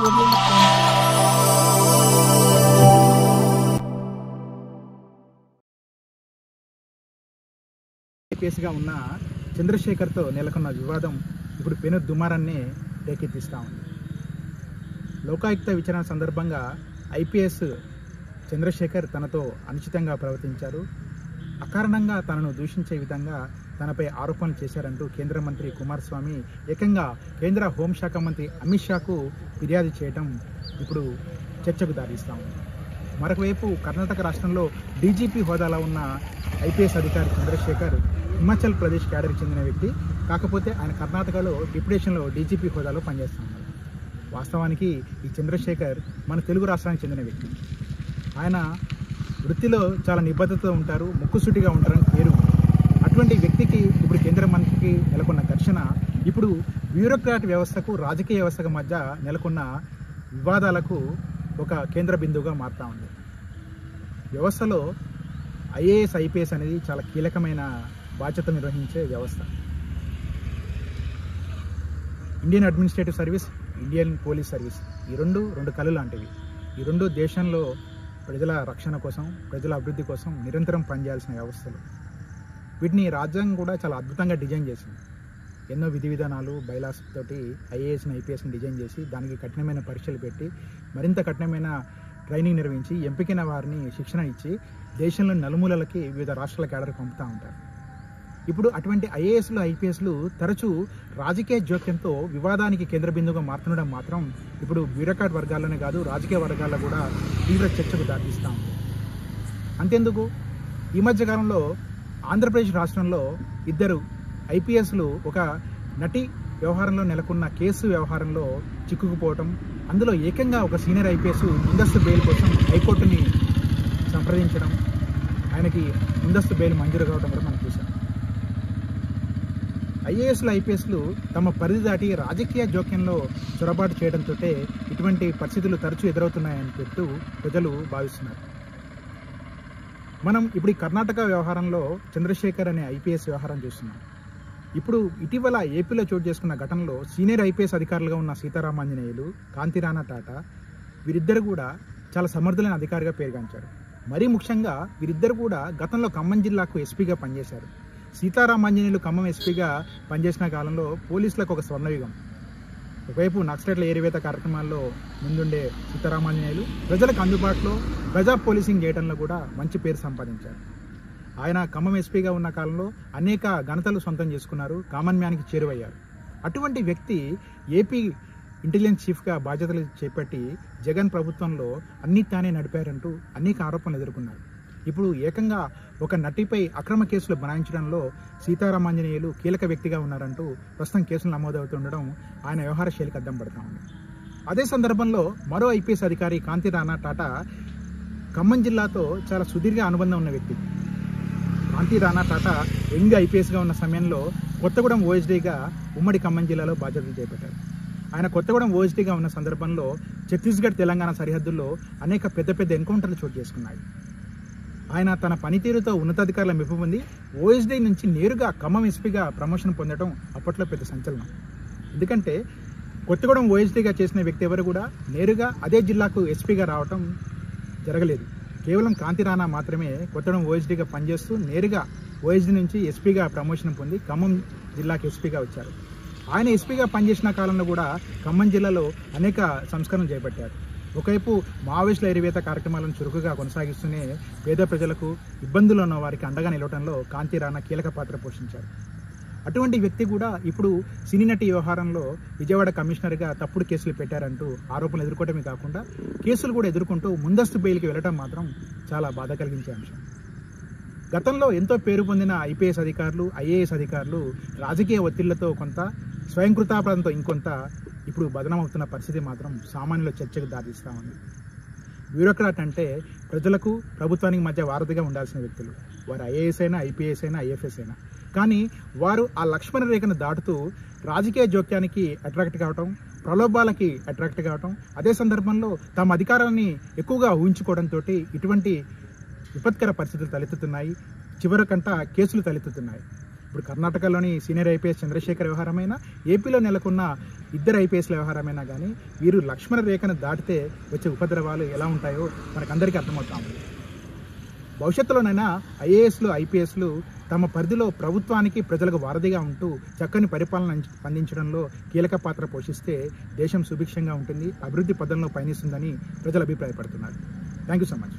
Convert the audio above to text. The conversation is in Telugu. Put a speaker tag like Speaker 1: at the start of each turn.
Speaker 1: కేసుగా ఉన్న చంద్రశేఖర్తో నెలకొన్న వివాదం ఇప్పుడు పెను దుమారాన్ని రేకెత్తిస్తూ ఉంది. లోకాయుక్త విచారణ సందర్భంగా ఐపీఎస్ చంద్రశేఖర్ తనతో అనుచితంగా ప్రవర్తించారు, అకారణంగా తనను దూషించే విధంగా తనపై ఆరోపణలు చేశారంటూ కేంద్ర మంత్రి కుమారస్వామి ఏకంగా కేంద్ర హోంశాఖ మంత్రి అమిత్ షాకు ఫిర్యాదు చేయడం ఇప్పుడు చర్చకు దారిస్తూ ఉంది. మరొకవైపు కర్ణాటక రాష్ట్రంలో డీజీపీ హోదాలో ఉన్న ఐపీఎస్ అధికారి చంద్రశేఖర్ హిమాచల్ ప్రదేశ్ క్యాడర్కి చెందిన వ్యక్తి, కాకపోతే ఆయన కర్ణాటకలో డిప్యుటేషన్లో డీజీపీ హోదాలో పనిచేస్తూ ఉన్నారు. వాస్తవానికి ఈ చంద్రశేఖర్ మన తెలుగు రాష్ట్రానికి చెందిన వ్యక్తి. ఆయన వృత్తిలో చాలా నిబద్ధతతో ఉంటారు, ముక్కుసూటిగా ఉంటారని పేరు. అటువంటి వ్యక్తికి ఇప్పుడు కేంద్ర మంత్రికి నెలకొన్న ఘర్షణ ఇప్పుడు బ్యూరోక్రాట్ వ్యవస్థకు రాజకీయ వ్యవస్థకు మధ్య నెలకొన్న వివాదాలకు ఒక కేంద్ర బిందువుగా మారుతూ ఉంది. వ్యవస్థలో ఐఏఎస్ ఐపీఎస్ అనేది చాలా కీలకమైన బాధ్యత నిర్వహించే వ్యవస్థ. Indian administrative service, Indian police service, ఈ రెండు కళ్ళు లాంటివి. ఈ రెండు దేశంలో ప్రజల రక్షణ కోసం, ప్రజల అభివృద్ధి కోసం నిరంతరం పనిచేయాల్సిన వ్యవస్థలు. వీటిని రాజ్యాంగం కూడా చాలా అద్భుతంగా డిజైన్ చేసింది. ఎన్నో విధి విధానాలు, బైలాస్ తోటి ఐఏఎస్ని ఐపీఎస్ని డిజైన్ చేసి దానికి కఠినమైన పరీక్షలు పెట్టి మరింత కఠినమైన ట్రైనింగ్ నిర్వహించి ఎంపికైన వారిని శిక్షణ ఇచ్చి దేశంలో నలుమూలలకి వివిధ రాష్ట్రాల క్యాడర్ పంపుతూ ఉంటారు. ఇప్పుడు అటువంటి ఐఏఎస్లు ఐపీఎస్లు తరచూ రాజకీయ జోక్యంతో వివాదానికి కేంద్ర బిందువుగా మారుతుండడం మాత్రం ఇప్పుడు బ్యూరోక్రాట్ వర్గాల్లోనే కాదు, రాజకీయ వర్గాల్లో కూడా తీవ్ర చర్చకు దారితీస్తూ ఉంది. అంతేందుకు, ఈ మధ్యకాలంలో ఆంధ్రప్రదేశ్ రాష్ట్రంలో ఇద్దరు ఐపీఎస్లు ఒక నటి వ్యవహారంలో నెలకొన్న కేసు వ్యవహారంలో చిక్కుకుపోవటం, అందులో ఏకంగా ఒక సీనియర్ ఐపీఎస్ ముందస్తు బెయిల్ కోసం హైకోర్టుని సంప్రదించడం, ఆయనకి ముందస్తు బెయిల్ మంజూరు కావడం కూడా మనం చూసాం. ఐఏఎస్లు ఐపీఎస్లు తమ పరిధి దాటి రాజకీయ జోక్యంలో చొరబాటు చేయడంతో ఇటువంటి పరిస్థితులు తరచూ ఎదురవుతున్నాయని చెప్తూ ప్రజలు భావిస్తున్నారు. మనం ఇప్పుడు ఈ కర్ణాటక వ్యవహారంలో చంద్రశేఖర్ అనే ఐపీఎస్ వ్యవహారం చూస్తున్నాం. ఇప్పుడు ఇటీవల ఏపీలో చోటు చేసుకున్న ఘటనలో సీనియర్ ఐపీఎస్ అధికారులుగా ఉన్న సీతారామాంజనేయులు, కాంతిరాణా టాటా వీరిద్దరు కూడా చాలా సమర్థులైన అధికారిగా పేరుగాంచారు. మరీ ముఖ్యంగా వీరిద్దరు కూడా గతంలో ఖమ్మం జిల్లాకు ఎస్పీగా పనిచేశారు. సీతారామాంజనేయులు ఖమ్మం ఎస్పీగా పనిచేసిన కాలంలో పోలీసులకు ఒక స్వర్ణయుగం. ఒకవైపు నక్సలైట్ల ఏరివేత కార్యక్రమాల్లో ముందుండే సీతారామాంజనేయులు ప్రజలకు అందుబాటులో ప్రజా పోలీసింగ్ చేయడంలో కూడా మంచి పేరు సంపాదించారు. ఆయన ఖమ్మం ఎస్పీగా ఉన్న కాలంలో అనేక ఘనతలు సొంతం చేసుకున్నారు, కామన్ మ్యాన్కి చేరువయ్యారు. అటువంటి వ్యక్తి ఏపీ ఇంటెలిజెన్స్ చీఫ్గా బాధ్యతలు చేపట్టి జగన్ ప్రభుత్వంలో అన్ని తానే నడిపారంటూ అనేక ఆరోపణలు ఎదుర్కొన్నారు. ఇప్పుడు ఏకంగా ఒక నటిపై అక్రమ కేసులు బనాయించడంలో సీతారామాంజనేయులు కీలక వ్యక్తిగా ఉన్నారంటూ ప్రస్తుతం కేసులు నమోదవుతుండడం ఆయన వ్యవహార శైలికి అద్దం పడతా ఉంది. అదే సందర్భంలో మరో ఐపీఎస్ అధికారి కాంతిరాణా టాటా ఖమ్మం జిల్లాతో చాలా సుదీర్ఘ అనుబంధం ఉన్న వ్యక్తి. కాంతిరాణా టాటా యంగ్ ఐపీఎస్గా ఉన్న సమయంలో కొత్తగూడెం ఓఎస్డీగా ఉమ్మడి ఖమ్మం జిల్లాలో బాధ్యతలు చేపట్టారు. ఆయన కొత్తగూడెం ఓఎస్డీగా ఉన్న సందర్భంలో ఛత్తీస్గఢ్ తెలంగాణ సరిహద్దుల్లో అనేక పెద్ద ఎన్కౌంటర్లు చోటు చేసుకున్నాయి. ఆయన తన పనితీరుతో ఉన్నతాధికారుల మెప్పు పొంది ఓఎస్డీ నుంచి నేరుగా ఖమ్మం ఎస్పీగా ప్రమోషన్ పొందడం అప్పట్లో పెద్ద సంచలనం. ఎందుకంటే కొత్తగూడెం ఓఎస్డీగా చేసిన వ్యక్తి ఎవరు కూడా నేరుగా అదే జిల్లాకు ఎస్పీగా రావటం జరగలేదు. కేవలం కాంతిరాణా మాత్రమే కొత్తగూడెం ఓఎస్డీగా పనిచేస్తూ నేరుగా ఓఎస్డీ నుంచి ఎస్పీగా ప్రమోషన్ పొంది ఖమ్మం జిల్లాకు ఎస్పీగా వచ్చారు. ఆయన ఎస్పీగా పనిచేసిన కాలంలో కూడా ఖమ్మం జిల్లాలో అనేక సంస్కరణలు చేపట్టారు. ఒకవైపు మావోయిస్టుల ఏరివేత కార్యక్రమాలను చురుకుగా కొనసాగిస్తూనే పేద ప్రజలకు, ఇబ్బందులు ఉన్న వారికి అండగా నిలవడంలో కాంతిరాణా కీలక పాత్ర పోషించారు. అటువంటి వ్యక్తి కూడా ఇప్పుడు సినీ నటి వ్యవహారంలో విజయవాడ కమిషనర్గా తప్పుడు కేసులు పెట్టారంటూ ఆరోపణలు ఎదుర్కోవడమే కాకుండా కేసులు కూడా ఎదుర్కొంటూ ముందస్తు బెయిల్కి వెళ్ళడం మాత్రం చాలా బాధ కలిగించే అంశం. గతంలో ఎంతో పేరు పొందిన ఐపీఎస్ అధికారులు, ఐఏఎస్ అధికారులు రాజకీయ ఒత్తిళ్లతో కొంత, స్వయంకృతాపరాధంతో ఇంకొంత ఇప్పుడు బదనమవుతున్న పరిస్థితి మాత్రం సామాన్యుల చర్చకు దారిస్తూ ఉంది. బ్యూరోక్రాట్ అంటే ప్రజలకు, ప్రభుత్వానికి మధ్య వారధిగా ఉండాల్సిన వ్యక్తులు. వారు ఐఏఎస్ అయినా, ఐపీఎస్ అయినా, ఐఎఫ్ఎస్ అయినా. కానీ వారు ఆ లక్ష్మణ రేఖను దాటుతూ రాజకీయ జోక్యానికి అట్రాక్ట్ కావటం, ప్రలోభాలకి అట్రాక్ట్ కావటం, అదే సందర్భంలో తమ అధికారాన్ని ఎక్కువగా ఊహించుకోవడంతో ఇటువంటి విపత్కర పరిస్థితులు తలెత్తుతున్నాయి. చివరికంట కేసులు తలెత్తుతున్నాయి. ఇప్పుడు కర్ణాటకలోని సీనియర్ ఐపీఎస్ చంద్రశేఖర్ వ్యవహారమైనా, ఏపీలో నెలకొన్న ఇద్దరు ఐపీఎస్ల వ్యవహారమైనా కానీ వీరు లక్ష్మణ రేఖను దాటితే వచ్చే ఉపద్రవాలు ఎలా ఉంటాయో మనకందరికీ అర్థమవుతా ఉంది. భవిష్యత్తులోనైనా ఐఏఎస్లు, ఐపీఎస్లు తమ పరిధిలో ప్రభుత్వానికి, ప్రజలకు వారధిగా ఉంటూ చక్కని పరిపాలన అందించడంలో కీలక పాత్ర పోషిస్తే దేశం సుభిక్షంగా ఉంటుంది, అభివృద్ధి పదంలో పయనిస్తుందని ప్రజలు అభిప్రాయపడుతున్నారు. Thank you so much.